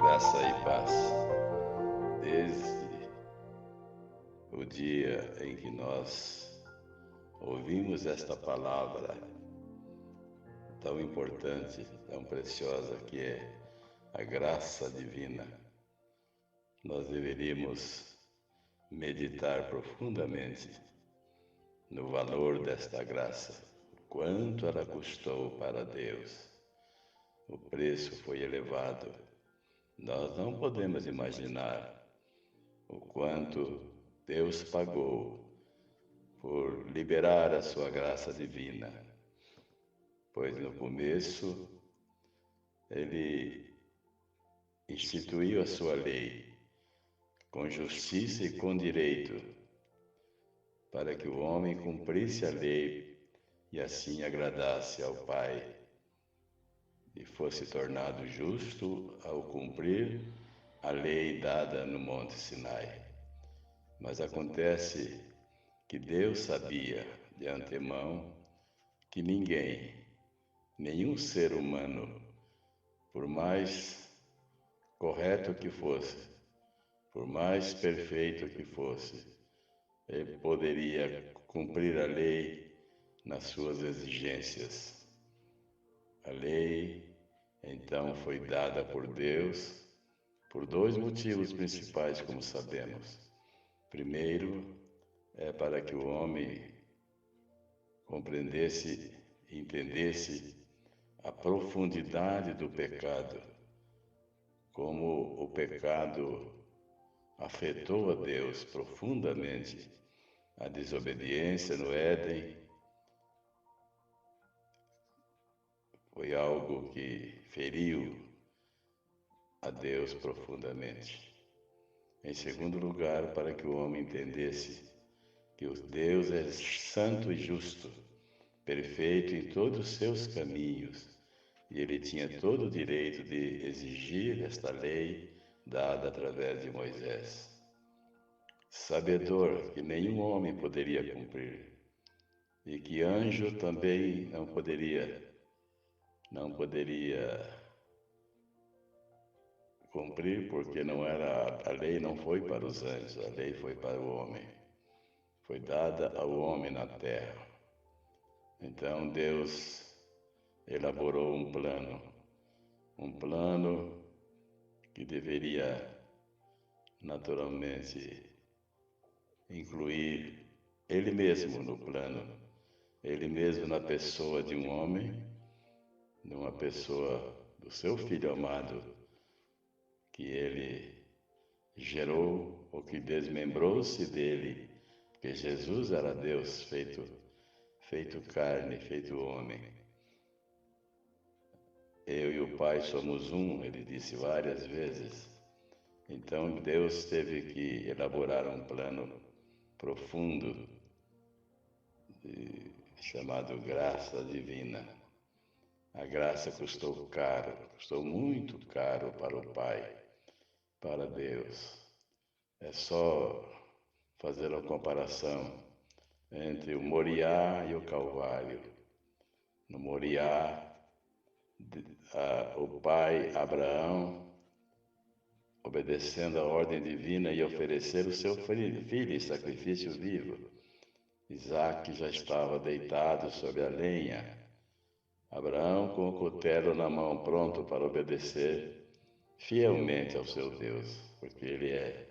Graça e paz. Desde o dia em que nós ouvimos esta palavra tão importante, tão preciosa, que é a graça divina, nós deveríamos meditar profundamente no valor desta graça, quanto ela custou para Deus. O preço foi elevado. Nós não podemos imaginar o quanto Deus pagou por liberar a sua graça divina, pois no começo Ele instituiu a sua lei com justiça e com direito, para que o homem cumprisse a lei e assim agradasse ao Pai e fosse tornado justo ao cumprir a lei dada no Monte Sinai. Mas acontece que Deus sabia de antemão que ninguém, nenhum ser humano, por mais correto que fosse, por mais perfeito que fosse, ele poderia cumprir a lei nas suas exigências. A lei, então, foi dada por Deus por dois motivos principais, como sabemos. Primeiro, é para que o homem compreendesse e entendesse a profundidade do pecado, como o pecado afetou a Deus profundamente. A desobediência no Éden foi algo que feriu a Deus profundamente. Em segundo lugar, para que o homem entendesse que o Deus é santo e justo, perfeito em todos os seus caminhos, e ele tinha todo o direito de exigir esta lei dada através de Moisés, sabedor que nenhum homem poderia cumprir, e que anjo também não poderia cumprir, porque a lei não foi para os anjos, a lei foi para o homem, foi dada ao homem na terra. Então Deus elaborou um plano que deveria naturalmente incluir Ele mesmo no plano, Ele mesmo na pessoa de um homem, de uma pessoa do seu Filho amado, que Ele gerou, ou que desmembrou-se dele, porque Jesus era Deus feito carne, feito homem. Eu e o Pai somos um, ele disse várias vezes. Então Deus teve que elaborar um plano profundo chamado graça divina. A graça custou caro, custou muito caro para o Pai, para Deus. É só fazer uma comparação entre o Moriá e o Calvário. No Moriá, o pai Abraão, obedecendo a ordem divina, ia oferecer o seu filho em sacrifício vivo. Isaac já estava deitado sobre a lenha. Abraão, com o cutelo na mão, pronto para obedecer fielmente ao seu Deus, porque ele é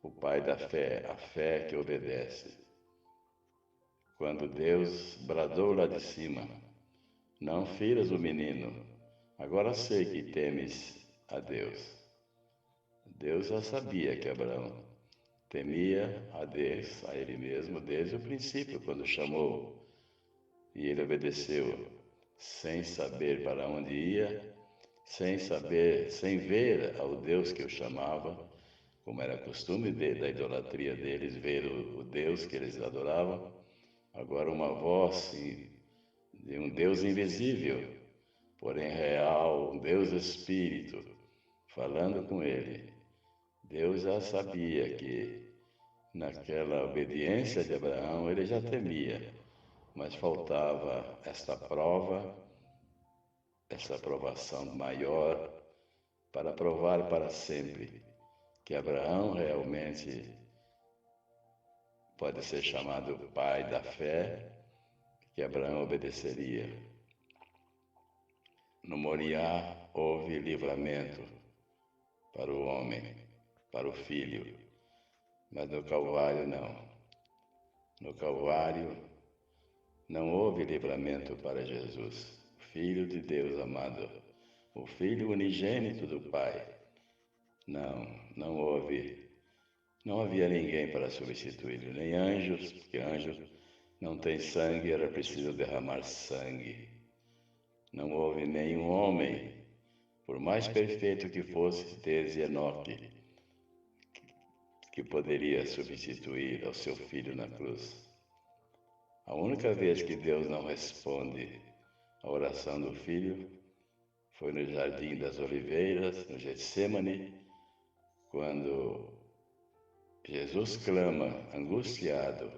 o pai da fé, a fé que obedece. Quando Deus bradou lá de cima: não firas o menino, agora sei que temes a Deus. Deus já sabia que Abraão temia a Deus, a ele mesmo, desde o princípio, quando chamou, e ele obedeceu, sem saber para onde ia, sem ver ao Deus que o chamava, como era costume da idolatria deles, ver o Deus que eles adoravam. Agora uma voz de um Deus invisível, porém real, um Deus Espírito, falando com ele. Deus já sabia que naquela obediência de Abraão ele já temia, mas faltava esta prova, essa aprovação maior para provar para sempre que Abraão realmente pode ser chamado pai da fé, que Abraão obedeceria. No Moriá houve livramento para o homem, para o filho, mas no Calvário não. No Calvário não houve livramento para Jesus, Filho de Deus amado, o Filho unigênito do Pai. Não houve. Não havia ninguém para substituí-lo, nem anjos, porque anjo não tem sangue, era preciso derramar sangue. Não houve nenhum homem, por mais perfeito que fosse, desde Enoque, que poderia substituir ao seu filho na cruz. A única vez que Deus não responde à oração do filho foi no Jardim das Oliveiras, no Getsêmani, quando Jesus clama, angustiado,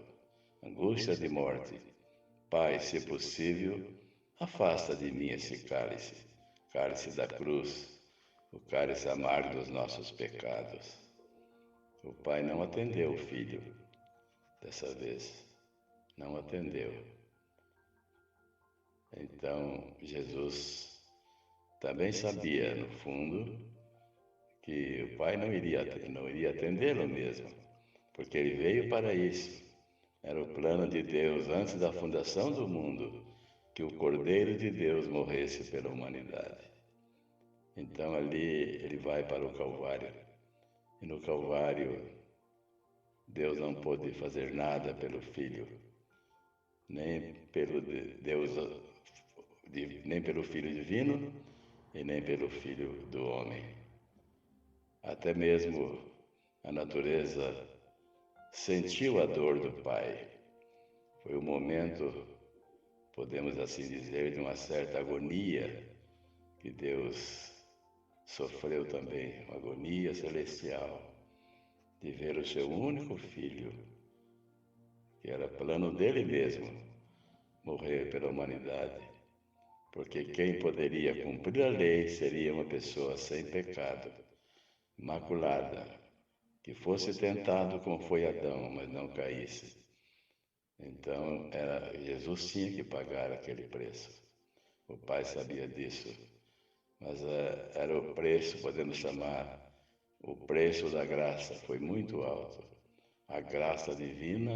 angústia de morte: Pai, se possível, afasta de mim esse cálice, cálice da cruz, o cálice amargo dos nossos pecados. O pai não atendeu o filho dessa vez, não atendeu. Então Jesus também sabia, no fundo, que o pai não iria atendê-lo mesmo, porque ele veio para isso. Era o plano de Deus antes da fundação do mundo, que o Cordeiro de Deus morresse pela humanidade. Então ali ele vai para o Calvário. E no Calvário Deus não pôde fazer nada pelo Filho, nem pelo nem pelo Filho divino e nem pelo Filho do homem. Até mesmo a natureza sentiu a dor do Pai. Foi um momento, podemos assim dizer, de uma certa agonia que Deus sofreu também, uma agonia celestial, de ver o seu único filho, que era plano dele mesmo, morrer pela humanidade. Porque quem poderia cumprir a lei seria uma pessoa sem pecado, imaculada, que fosse tentado como foi Adão, mas não caísse. Então, Jesus tinha que pagar aquele preço. O Pai sabia disso, mas era o preço, podemos chamar, o preço da graça foi muito alto. A graça divina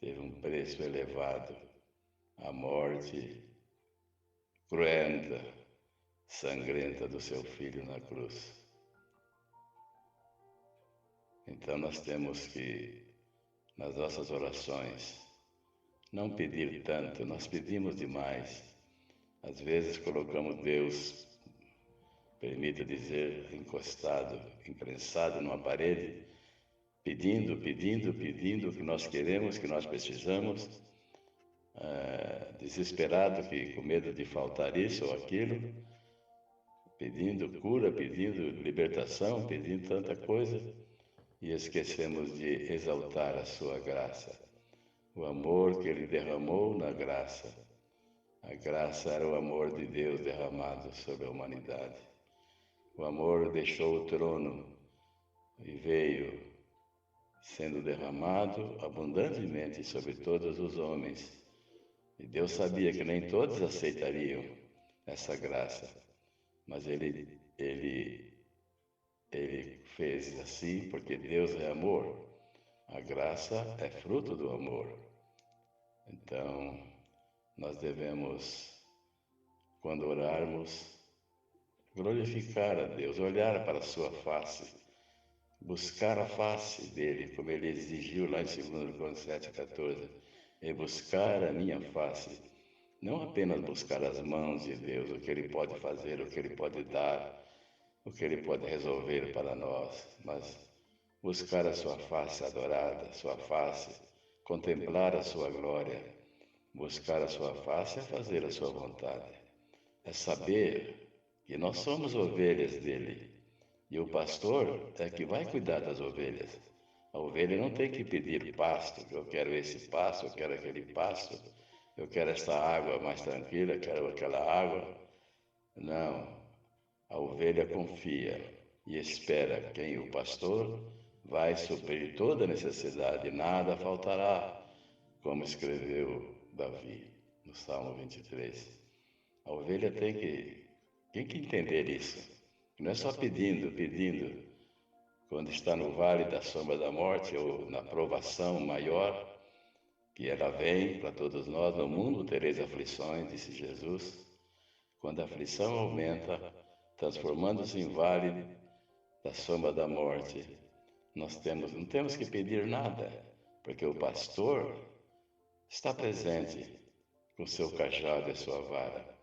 teve um preço elevado. A morte cruenta, sangrenta do seu Filho na cruz. Então nós temos que, nas nossas orações, não pedir tanto, nós pedimos demais. Às vezes colocamos Deus, permita dizer, encostado, imprensado numa parede, pedindo o que nós queremos, que nós precisamos, desesperado, com medo de faltar isso ou aquilo, pedindo cura, pedindo libertação, pedindo tanta coisa, e esquecemos de exaltar a sua graça, o amor que ele derramou na graça. A graça era o amor de Deus derramado sobre a humanidade. O amor deixou o trono e veio sendo derramado abundantemente sobre todos os homens. E Deus sabia que nem todos aceitariam essa graça, mas ele fez assim porque Deus é amor. A graça é fruto do amor. Então, nós devemos, quando orarmos, glorificar a Deus, olhar para a sua face, buscar a face dele, como ele exigiu lá em 2 Coríntios 7,14, e buscar a minha face. Não apenas buscar as mãos de Deus, o que ele pode fazer, o que ele pode dar, o que ele pode resolver para nós, mas buscar a sua face adorada, sua face, contemplar a sua glória. Buscar a sua face é fazer a sua vontade, é saber que nós somos ovelhas dele, e o pastor é que vai cuidar das ovelhas. A ovelha não tem que pedir pasto, eu quero esse pasto, eu quero aquele pasto, eu quero essa água mais tranquila, eu quero aquela água. Não, A ovelha confia e espera quem o pastor vai suprir toda necessidade, nada faltará, como escreveu Davi no Salmo 23. A ovelha tem que entender isso. Não é só pedindo. Quando está no vale da sombra da morte ou na provação maior, que ela vem para todos nós, no mundo tereis aflições, disse Jesus. Quando a aflição aumenta, transformando-se em vale da sombra da morte, não temos que pedir nada, porque o pastor está presente com seu cajado e sua vara.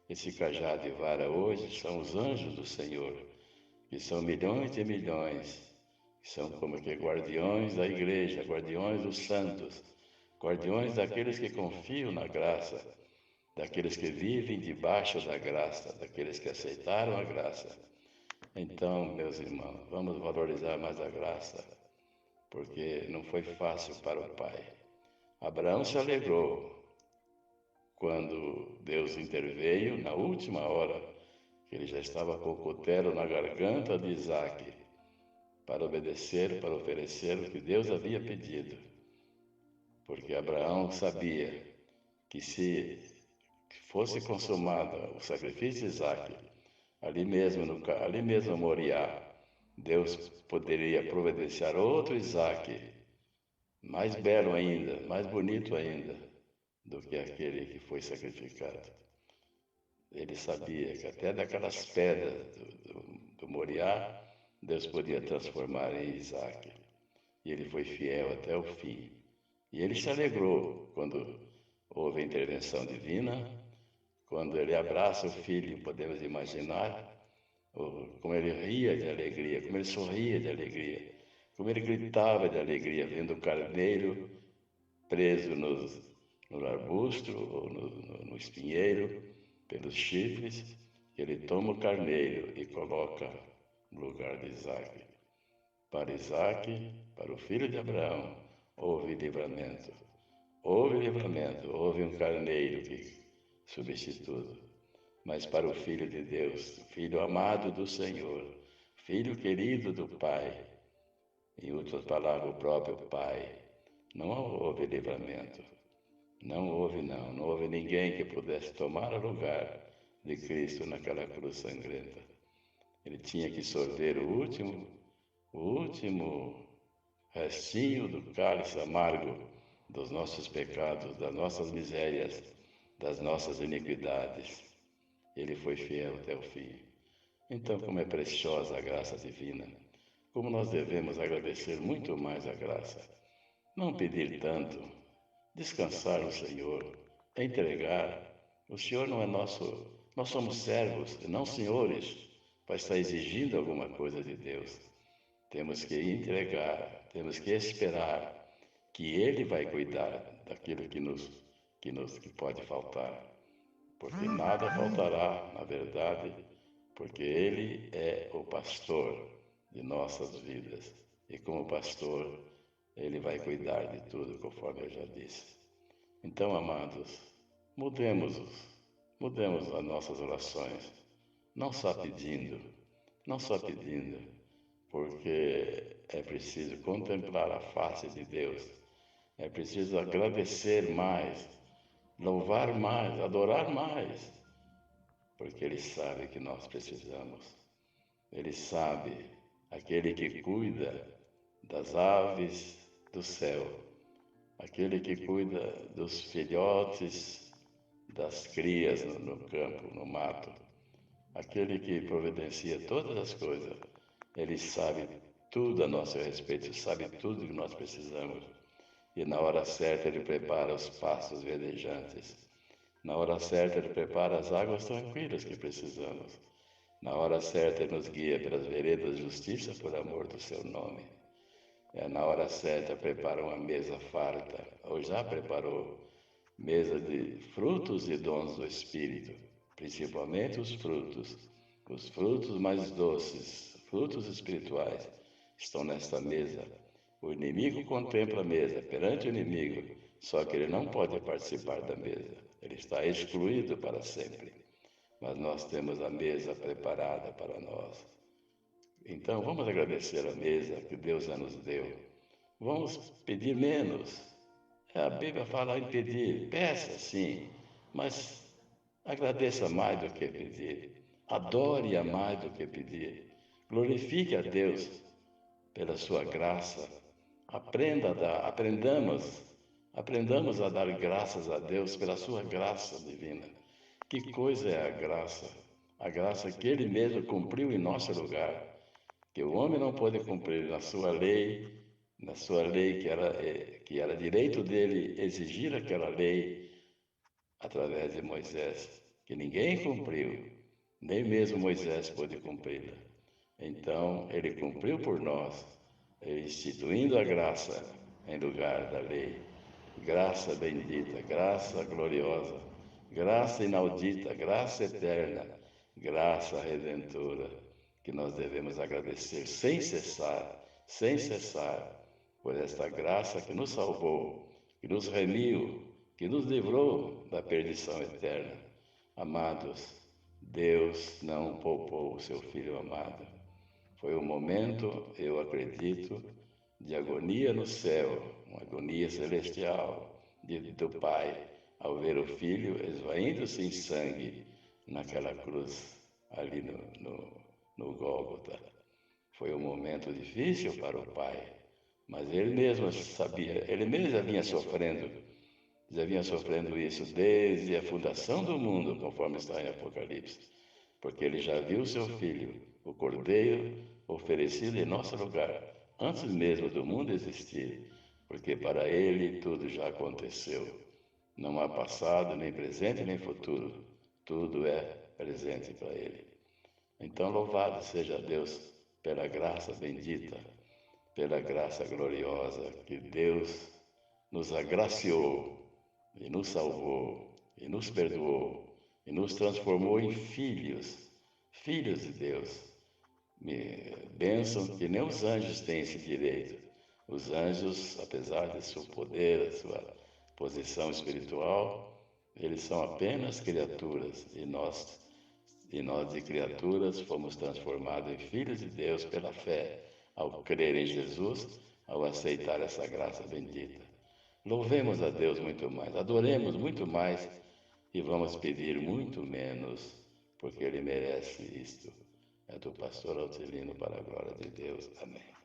Esse cajado e vara hoje são os anjos do Senhor, que são milhões de milhões, que são como que guardiões da igreja, guardiões dos santos, guardiões daqueles que confiam na graça, daqueles que vivem debaixo da graça, daqueles que aceitaram a graça. Então, meus irmãos, vamos valorizar mais a graça, porque não foi fácil para o pai. Abraão se alegrou quando Deus interveio na última hora, que ele já estava com o cutelo na garganta de Isaque, para obedecer, para oferecer o que Deus havia pedido. Porque Abraão sabia que se fosse consumado o sacrifício de Isaque, ali mesmo em Moriá, Deus poderia providenciar outro Isaque, mais belo ainda, mais bonito ainda, do que aquele que foi sacrificado. Ele sabia que até daquelas pedras do Moriá, Deus podia transformar em Isaque. E ele foi fiel até o fim. E ele se alegrou quando houve a intervenção divina, quando ele abraça o filho, podemos imaginar como ele ria de alegria, como ele sorria de alegria, como ele gritava de alegria, vendo o carneiro preso no arbusto ou no espinheiro, pelos chifres, ele toma o carneiro e coloca no lugar de Isaque. Para Isaque, para o filho de Abraão, houve livramento. Houve um carneiro que substitui. Mas para o Filho de Deus, Filho amado do Senhor, Filho querido do Pai, em outras palavras, o próprio Pai, não houve livramento. Não houve ninguém que pudesse tomar o lugar de Cristo naquela cruz sangrenta. Ele tinha que sorver o último restinho do cálice amargo dos nossos pecados, das nossas misérias, das nossas iniquidades. Ele foi fiel até o fim. Então, como é preciosa a graça divina, como nós devemos agradecer muito mais a graça. Não pedir tanto, descansar no Senhor, entregar. O Senhor não é nosso, nós somos servos, não senhores, para estar exigindo alguma coisa de Deus. Temos que entregar, temos que esperar que Ele vai cuidar daquilo que pode faltar. Porque nada faltará, na verdade, porque Ele é o pastor de nossas vidas. E como pastor, Ele vai cuidar de tudo, conforme eu já disse. Então, amados, mudemos as nossas orações, não só pedindo, porque é preciso contemplar a face de Deus, é preciso agradecer mais, louvar mais, adorar mais, porque Ele sabe que nós precisamos. Ele sabe, aquele que cuida das aves do céu, aquele que cuida dos filhotes, das crias no campo, no mato, aquele que providencia todas as coisas. Ele sabe tudo a nosso respeito, sabe tudo que nós precisamos. E na hora certa Ele prepara os pastos verdejantes. Na hora certa Ele prepara as águas tranquilas que precisamos. Na hora certa Ele nos guia pelas veredas de justiça por amor do Seu nome. Na hora certa prepara uma mesa farta, ou já preparou, mesa de frutos e dons do Espírito, principalmente os frutos mais doces, frutos espirituais, estão nesta mesa. O inimigo contempla a mesa perante o inimigo, só que ele não pode participar da mesa, ele está excluído para sempre. mas nós temos a mesa preparada para nós. Então, vamos agradecer a mesa que Deus já nos deu. Vamos pedir menos. A Bíblia fala em pedir. Peça, sim, mas agradeça mais do que pedir. Adore a mais do que pedir. Glorifique a Deus pela sua graça. Aprendamos a dar graças a Deus pela sua graça divina. Que coisa é a graça? A graça que Ele mesmo cumpriu em nosso lugar, que o homem não pôde cumprir na sua lei que era direito dele exigir aquela lei através de Moisés, que ninguém cumpriu, nem mesmo Moisés pôde cumpri-la. Então, ele cumpriu por nós, instituindo a graça em lugar da lei. Graça bendita, graça gloriosa, graça inaudita, graça eterna, graça redentora, que nós devemos agradecer sem cessar, por esta graça que nos salvou, que nos remiu, que nos livrou da perdição eterna. Amados, Deus não poupou o seu Filho amado. Foi um momento, eu acredito, de agonia no céu, uma agonia celestial do Pai, ao ver o Filho esvaindo-se em sangue naquela cruz ali no Gólgota. Foi um momento difícil para o Pai, mas ele mesmo sabia, ele mesmo já vinha sofrendo isso desde a fundação do mundo, conforme está em Apocalipse, porque ele já viu seu Filho, o Cordeiro, oferecido em nosso lugar, antes mesmo do mundo existir, porque para ele tudo já aconteceu. Não há passado, nem presente, nem futuro. Tudo é presente para ele. Então, louvado seja Deus pela graça bendita, pela graça gloriosa que Deus nos agraciou e nos salvou e nos perdoou e nos transformou em filhos de Deus. Bênção que nem os anjos têm esse direito. Os anjos, apesar de seu poder, sua posição espiritual, eles são apenas criaturas e nós de criaturas fomos transformados em filhos de Deus pela fé, ao crer em Jesus, ao aceitar essa graça bendita. Louvemos a Deus muito mais, adoremos muito mais e vamos pedir muito menos, porque Ele merece isto. É do pastor Alcelino, para a glória de Deus. Amém.